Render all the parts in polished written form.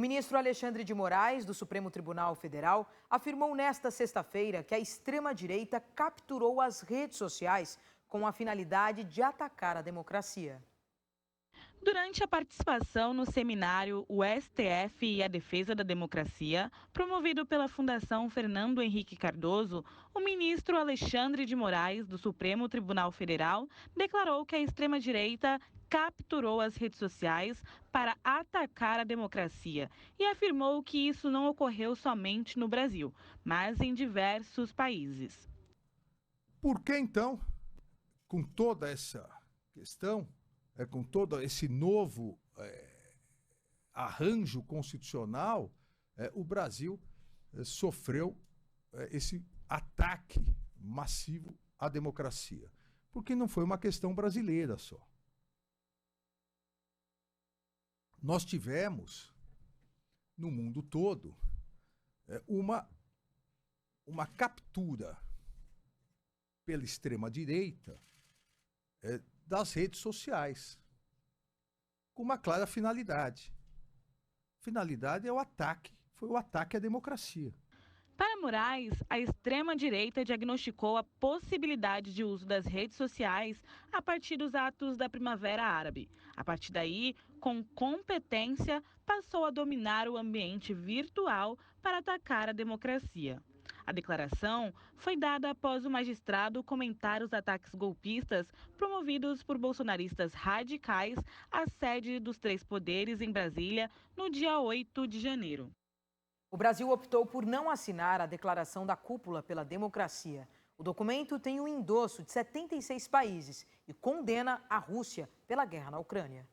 ministro Alexandre de Moraes, do Supremo Tribunal Federal, afirmou nesta sexta-feira que a extrema-direita capturou as redes sociais com a finalidade de atacar a democracia. Durante a participação no seminário O STF e a Defesa da Democracia, promovido pela Fundação Fernando Henrique Cardoso, o ministro Alexandre de Moraes, do Supremo Tribunal Federal, declarou que a extrema-direita capturou as redes sociais para atacar a democracia e afirmou que isso não ocorreu somente no Brasil, mas em diversos países. Por que então, com toda essa questão, com todo esse novo arranjo constitucional, o Brasil sofreu esse ataque massivo à democracia? Porque não foi uma questão brasileira só. Nós tivemos, no mundo todo, uma captura pela extrema-direita das redes sociais, com uma clara finalidade. Finalidade é o ataque, foi o ataque à democracia. Para Moraes, a extrema-direita diagnosticou a possibilidade de uso das redes sociais a partir dos atos da Primavera Árabe. A partir daí, com competência, passou a dominar o ambiente virtual para atacar a democracia. A declaração foi dada após o magistrado comentar os ataques golpistas promovidos por bolsonaristas radicais à sede dos três poderes em Brasília no dia 8 de janeiro. O Brasil optou por não assinar a Declaração da Cúpula pela Democracia. O documento tem o endosso de 76 países e condena a Rússia pela guerra na Ucrânia.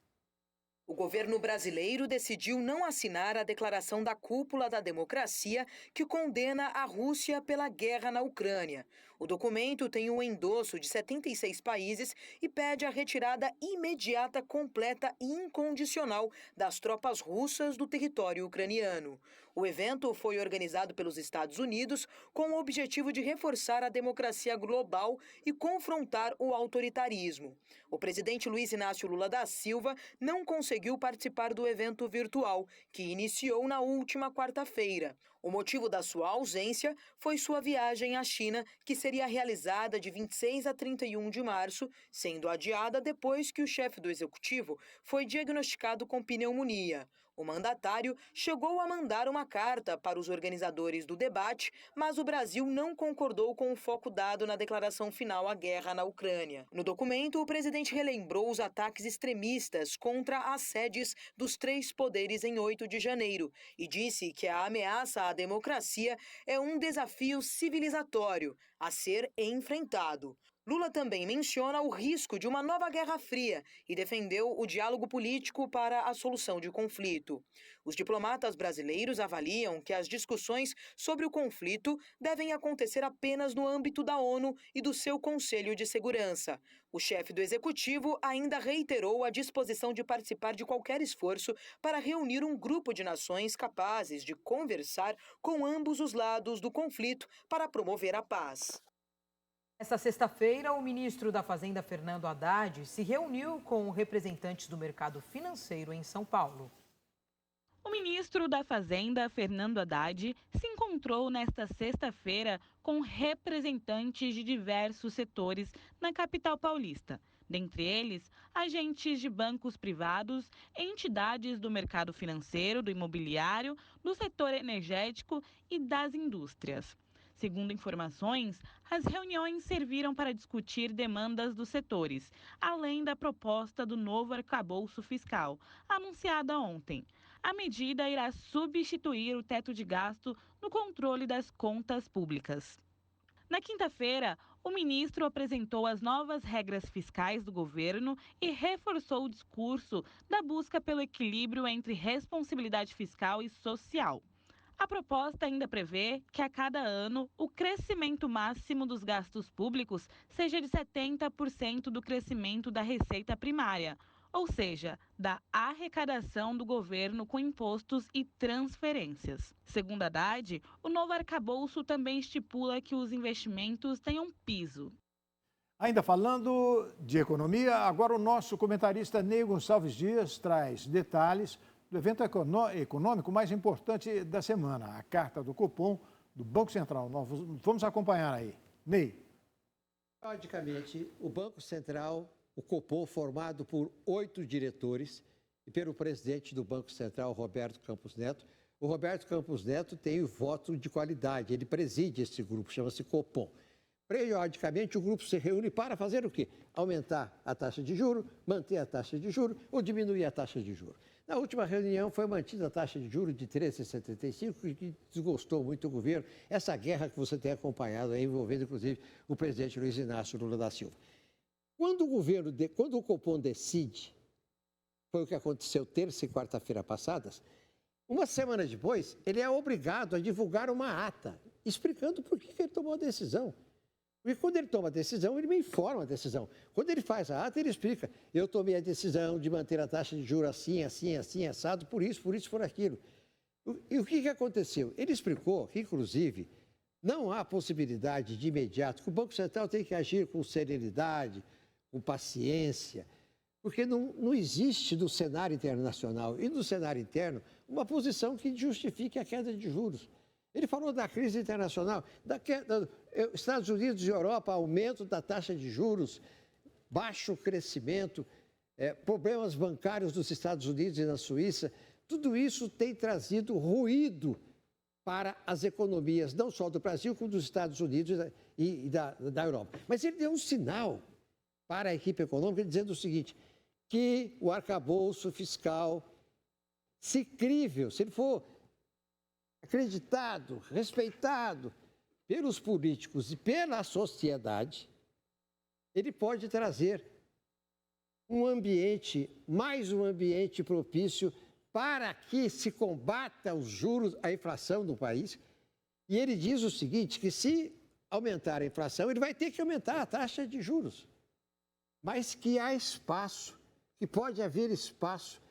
O governo brasileiro decidiu não assinar a Declaração da Cúpula da Democracia, que condena a Rússia pela guerra na Ucrânia. O documento tem um endosso de 76 países e pede a retirada imediata, completa e incondicional das tropas russas do território ucraniano. O evento foi organizado pelos Estados Unidos com o objetivo de reforçar a democracia global e confrontar o autoritarismo. O presidente Luiz Inácio Lula da Silva não conseguiu participar do evento virtual, que iniciou na última quarta-feira. O motivo da sua ausência foi sua viagem à China, que seria realizada de 26 a 31 de março, sendo adiada depois que o chefe do executivo foi diagnosticado com pneumonia. O mandatário chegou a mandar uma carta para os organizadores do debate, mas o Brasil não concordou com o foco dado na declaração final à guerra na Ucrânia. No documento, o presidente relembrou os ataques extremistas contra as sedes dos três poderes em 8 de janeiro e disse que a ameaça à democracia é um desafio civilizatório a ser enfrentado. Lula também menciona o risco de uma nova Guerra Fria e defendeu o diálogo político para a solução de conflito. Os diplomatas brasileiros avaliam que as discussões sobre o conflito devem acontecer apenas no âmbito da ONU e do seu Conselho de Segurança. O chefe do executivo ainda reiterou a disposição de participar de qualquer esforço para reunir um grupo de nações capazes de conversar com ambos os lados do conflito para promover a paz. Esta sexta-feira, o ministro da Fazenda, Fernando Haddad, se reuniu com representantes do mercado financeiro em São Paulo. O ministro da Fazenda, Fernando Haddad, se encontrou nesta sexta-feira com representantes de diversos setores na capital paulista. Dentre eles, agentes de bancos privados, entidades do mercado financeiro, do imobiliário, do setor energético e das indústrias. Segundo informações, as reuniões serviram para discutir demandas dos setores, além da proposta do novo arcabouço fiscal, anunciada ontem. A medida irá substituir o teto de gasto no controle das contas públicas. Na quinta-feira, o ministro apresentou as novas regras fiscais do governo e reforçou o discurso da busca pelo equilíbrio entre responsabilidade fiscal e social. A proposta ainda prevê que a cada ano o crescimento máximo dos gastos públicos seja de 70% do crescimento da receita primária, ou seja, da arrecadação do governo com impostos e transferências. Segundo Haddad, o novo arcabouço também estipula que os investimentos tenham piso. Ainda falando de economia, agora o nosso comentarista Ney Gonçalves Dias traz detalhes do evento econômico mais importante da semana, a carta do Copom do Banco Central. Nós vamos acompanhar aí. Ney. Logicamente, o Banco Central, o Copom, formado por 8 diretores e pelo presidente do Banco Central, Roberto Campos Neto. O Roberto Campos Neto tem o voto de qualidade, ele preside esse grupo, chama-se Copom. Periodicamente, o grupo se reúne para fazer o quê? Aumentar a taxa de juros, manter a taxa de juros ou diminuir a taxa de juros. Na última reunião foi mantida a taxa de juros de 13,75, que desgostou muito o governo. Essa guerra que você tem acompanhado aí, envolvendo inclusive o presidente Luiz Inácio Lula da Silva. Quando o Copom decide, foi o que aconteceu terça e quarta-feira passadas, uma semana depois, ele é obrigado a divulgar uma ata, explicando por que ele tomou a decisão. Porque quando ele toma a decisão, ele me informa a decisão. Quando ele faz a ata, ele explica. Eu tomei a decisão de manter a taxa de juros assim, assim, assim, assado, por isso, por aquilo. E o que aconteceu? Ele explicou que, inclusive, não há possibilidade de imediato, que o Banco Central tem que agir com serenidade, com paciência, porque não existe no cenário internacional e no cenário interno uma posição que justifique a queda de juros. Ele falou da crise internacional, da queda, Estados Unidos e Europa, aumento da taxa de juros, baixo crescimento, problemas bancários dos Estados Unidos e na Suíça. Tudo isso tem trazido ruído para as economias, não só do Brasil, como dos Estados Unidos e da Europa. Mas ele deu um sinal para a equipe econômica dizendo o seguinte, que o arcabouço fiscal, se crível, se ele for acreditado, respeitado pelos políticos e pela sociedade, ele pode trazer mais um ambiente propício para que se combata os juros, a inflação no país. E ele diz o seguinte, que se aumentar a inflação, ele vai ter que aumentar a taxa de juros. Mas que há espaço, que pode haver espaço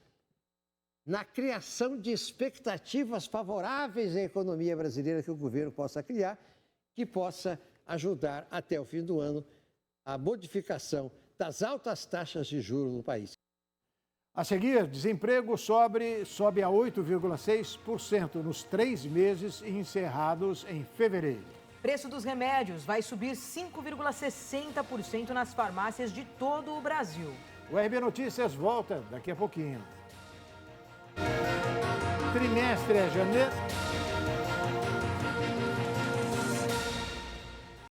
na criação de expectativas favoráveis à economia brasileira que o governo possa criar, que possa ajudar até o fim do ano a modificação das altas taxas de juros no país. A seguir, desemprego sobe a 8,6% nos 3 meses encerrados em fevereiro. Preço dos remédios vai subir 5,60% nas farmácias de todo o Brasil. O RB Notícias volta daqui a pouquinho. Trimestre é janeiro.